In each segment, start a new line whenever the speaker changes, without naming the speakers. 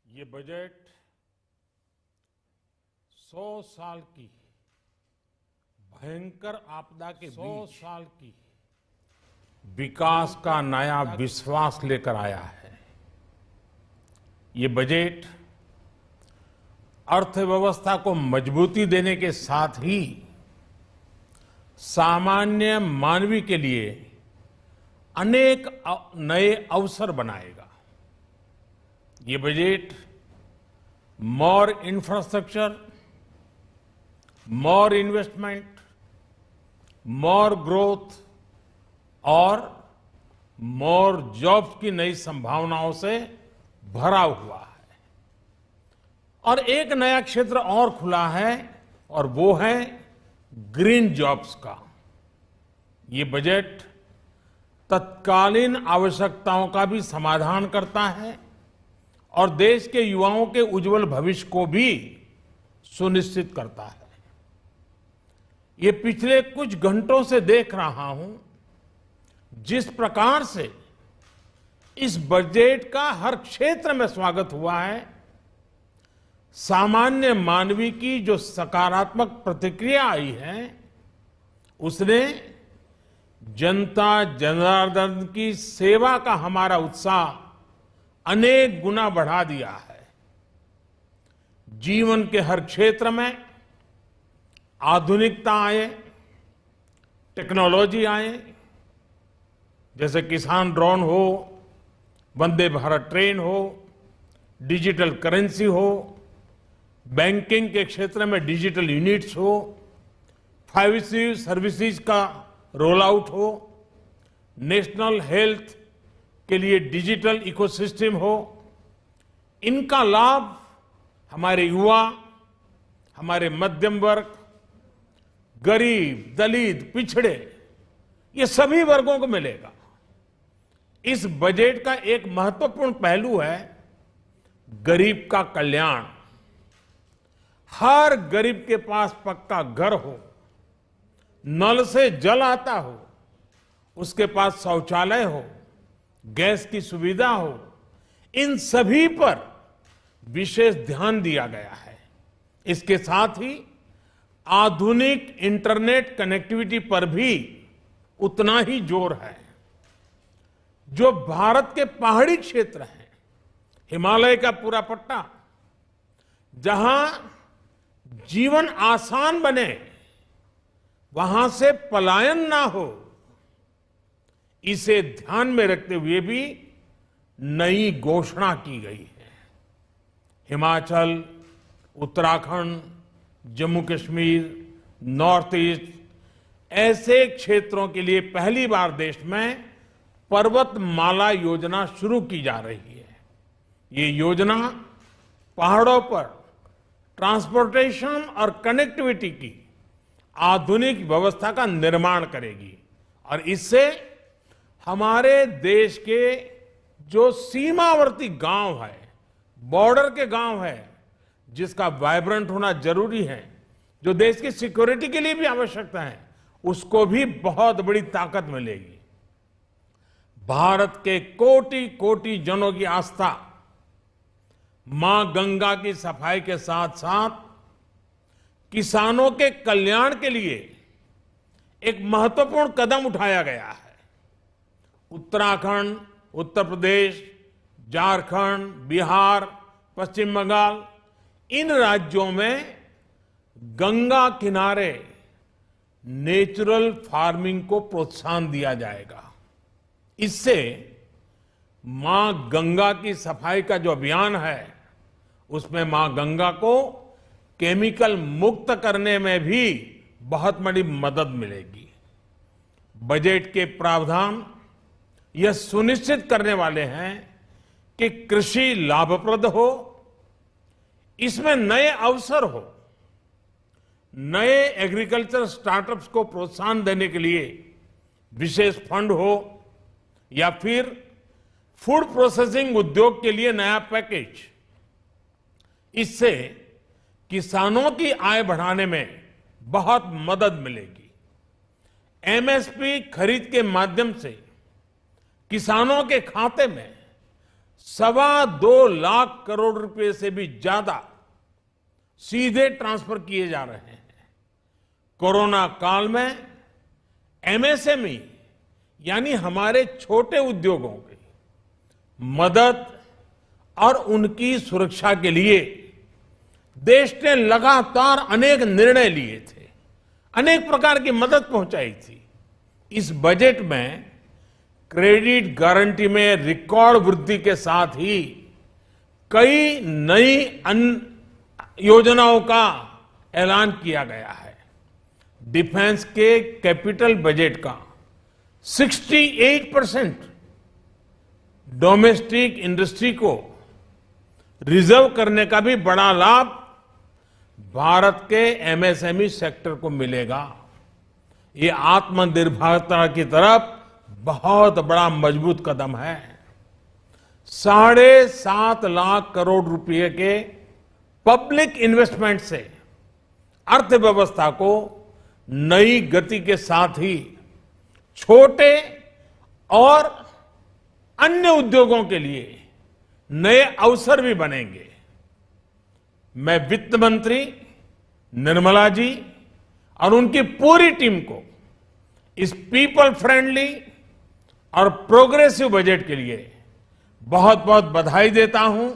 ये बजट 100 साल की भयंकर आपदा के 100 साल की विकास का नया विश्वास लेकर आया है। ये बजट अर्थव्यवस्था को मजबूती देने के साथ ही सामान्य मानवी के लिए अनेक नए अवसर बनाएगा। ये बजट मोर इंफ्रास्ट्रक्चर, मोर इन्वेस्टमेंट, मोर ग्रोथ और मोर जॉब्स की नई संभावनाओं से भरा हुआ है। और एक नया क्षेत्र और खुला है और वो है ग्रीन जॉब्स का। ये बजट तत्कालीन आवश्यकताओं का भी समाधान करता है और देश के युवाओं के उज्जवल भविष्य को भी सुनिश्चित करता है। ये पिछले कुछ घंटों से देख रहा हूं जिस प्रकार से इस बजट का हर क्षेत्र में स्वागत हुआ है। सामान्य मानवी की जो सकारात्मक प्रतिक्रिया आई है उसने जनता जनार्दन की सेवा का हमारा उत्साह अनेक गुना बढ़ा दिया है। जीवन के हर क्षेत्र में आधुनिकता आए, टेक्नोलॉजी आए, जैसे किसान ड्रोन हो, वंदे भारत ट्रेन हो, डिजिटल करेंसी हो, बैंकिंग के क्षेत्र में डिजिटल यूनिट्स हो, 5G सर्विसेज का रोल आउट हो, नेशनल हेल्थ के लिए डिजिटल इकोसिस्टम हो। इनका लाभ हमारे युवा, हमारे मध्यम वर्ग, गरीब, दलित, पिछड़े, ये सभी वर्गों को मिलेगा। इस बजट का एक महत्वपूर्ण पहलू है गरीब का कल्याण। हर गरीब के पास पक्का घर हो, नल से जल आता हो, उसके पास शौचालय हो, गैस की सुविधा हो, इन सभी पर विशेष ध्यान दिया गया है। इसके साथ ही आधुनिक इंटरनेट कनेक्टिविटी पर भी उतना ही जोर है। जो भारत के पहाड़ी क्षेत्र हैं, हिमालय का पूरा पट्टा, जहां जीवन आसान बने, वहां से पलायन ना हो, इसे ध्यान में रखते हुए भी नई घोषणा की गई है। हिमाचल, उत्तराखंड, जम्मू कश्मीर, नॉर्थ ईस्ट ऐसे क्षेत्रों के लिए पहली बार देश में पर्वतमाला योजना शुरू की जा रही है। ये योजना पहाड़ों पर ट्रांसपोर्टेशन और कनेक्टिविटी की आधुनिक व्यवस्था का निर्माण करेगी और इससे हमारे देश के जो सीमावर्ती गांव है, बॉर्डर के गांव है, जिसका वाइब्रेंट होना जरूरी है, जो देश की सिक्योरिटी के लिए भी आवश्यकता है, उसको भी बहुत बड़ी ताकत मिलेगी। भारत के कोटि कोटि जनों की आस्था मां गंगा की सफाई के साथ साथ किसानों के कल्याण के लिए एक महत्वपूर्ण कदम उठाया गया है। उत्तराखंड, उत्तर प्रदेश, झारखंड, बिहार, पश्चिम बंगाल, इन राज्यों में गंगा किनारे नेचुरल फार्मिंग को प्रोत्साहन दिया जाएगा। इससे मां गंगा की सफाई का जो अभियान है, उसमें मां गंगा को केमिकल मुक्त करने में भी बहुत बड़ी मदद मिलेगी। बजट के प्रावधान यह सुनिश्चित करने वाले हैं कि कृषि लाभप्रद हो, इसमें नए अवसर हो, नए एग्रीकल्चर स्टार्टअप्स को प्रोत्साहन देने के लिए विशेष फंड हो या फिर फूड प्रोसेसिंग उद्योग के लिए नया पैकेज। इससे किसानों की आय बढ़ाने में बहुत मदद मिलेगी। एमएसपी खरीद के माध्यम से किसानों के खाते में 2.25 करोड़ रुपए से भी ज्यादा सीधे ट्रांसफर किए जा रहे हैं। कोरोना काल में एमएसएमई यानी हमारे छोटे उद्योगों की मदद और उनकी सुरक्षा के लिए देश ने लगातार अनेक निर्णय लिए थे, अनेक प्रकार की मदद पहुंचाई थी। इस बजट में क्रेडिट गारंटी में रिकॉर्ड वृद्धि के साथ ही कई नई योजनाओं का ऐलान किया गया है। डिफेंस के कैपिटल बजट का 68% डोमेस्टिक इंडस्ट्री को रिजर्व करने का भी बड़ा लाभ भारत के एमएसएमई सेक्टर को मिलेगा। ये आत्मनिर्भरता की तरफ बहुत बड़ा मजबूत कदम है। 7.5 लाख करोड़ रुपए के पब्लिक इन्वेस्टमेंट से अर्थव्यवस्था को नई गति के साथ ही छोटे और अन्य उद्योगों के लिए नए अवसर भी बनेंगे। मैं वित्त मंत्री निर्मला जी और उनकी पूरी टीम को इस पीपल फ्रेंडली और प्रोग्रेसिव बजट के लिए बहुत बहुत बधाई देता हूं।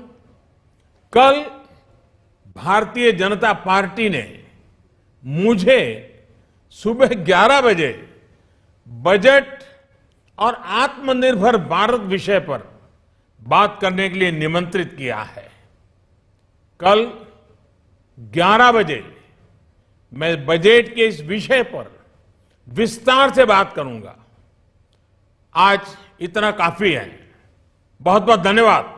कल भारतीय जनता पार्टी ने मुझे सुबह 11 बजे बजट और आत्मनिर्भर भारत विषय पर बात करने के लिए निमंत्रित किया है। कल 11 बजे मैं बजट के इस विषय पर विस्तार से बात करूंगा। आज इतना काफी है। बहुत बहुत धन्यवाद।